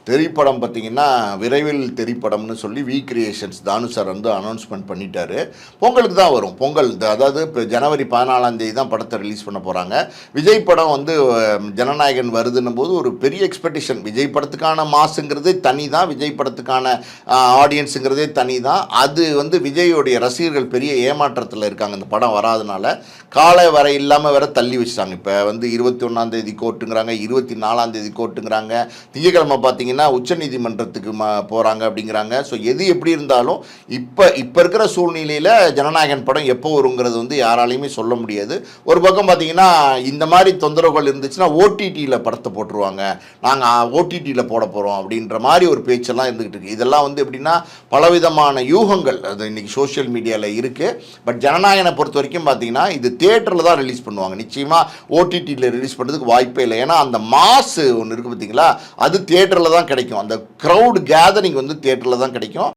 திரைப்படம் பார்த்தீங்கன்னா விரைவில் திரைப்படம்னு சொல்லி வி கிரியேஷன்ஸ் தானு சார் வந்து அனௌன்ஸ்மெண்ட் பண்ணிட்டாரு. பொங்கலுக்கு தான் வரும். பொங்கல் அதாவது இப்போ ஜனவரி 14ஆம் தேதி தான் படத்தை ரிலீஸ் பண்ண போகிறாங்க. விஜய் படம் வந்து ஜனநாயகன் வருதுன்னும் போது ஒரு பெரிய எக்ஸ்பெக்டேஷன். விஜய் படத்துக்கான மாசுங்கிறதே தனி தான், விஜய் படத்துக்கான ஆடியன்ஸுங்கிறதே தனி தான். அது வந்து விஜயோடைய ரசிகர்கள் பெரிய ஏமாற்றத்தில் இருக்காங்க. இந்த படம் வராதனால காலை வரை இல்லாமல் வேற தள்ளி வச்சுட்டாங்க. இப்போ வந்து 21ஆம் தேதி கோர்ட்டுங்கிறாங்க, 24ஆம் தேதி கோர்ட்டுங்கிறாங்க, திங்கக்கிழமை பார்த்தீங்கன்னா உச்சநீதிமன்றத்துக்கு போகிறாங்க அப்படிங்கிறாங்க. ஸோ எது எப்படி இருந்தாலும் இப்போ இருக்கிற சூழ்நிலையில் ஜனநாயகன் படம் எப்போ வருங்கிறது வந்து யாராலையுமே சொல்ல முடியாது. ஒரு பக்கம் பார்த்தீங்கன்னா இந்த மாதிரி தொந்தரவுகள் இருந்துச்சுன்னா ஓடிடியில் படத்தை போட்டுருவாங்க, நாங்கள் ஓடிடியில் போட போகிறோம் அப்படின்ற மாதிரி ஒரு பேச்செல்லாம் இருந்துகிட்டு இருக்கு. இதெல்லாம் வந்து எப்படின்னா பலவிதமான யூகங்கள் அது இன்றைக்கி சோஷியல் மீடியாவில் இருக்குது. பட் ஜனநாயகனை பொறுத்த வரைக்கும் பார்த்தீங்கன்னா இது தியேட்டரில் தான் ரிலீஸ் பண்ணுவாங்க. நிச்சயமாக ஓடிடியில் ரிலீஸ் பண்ணுறதுக்கு வாய்ப்பே இல்லை. ஏன்னா அந்த மாசு ஒன்று இருக்குது பார்த்தீங்களா, அது தியேட்டரில் தான் கிடைக்கும். அந்த க்ரௌட் கேதரிங் வந்து தியேட்டரில் தான் கிடைக்கும்.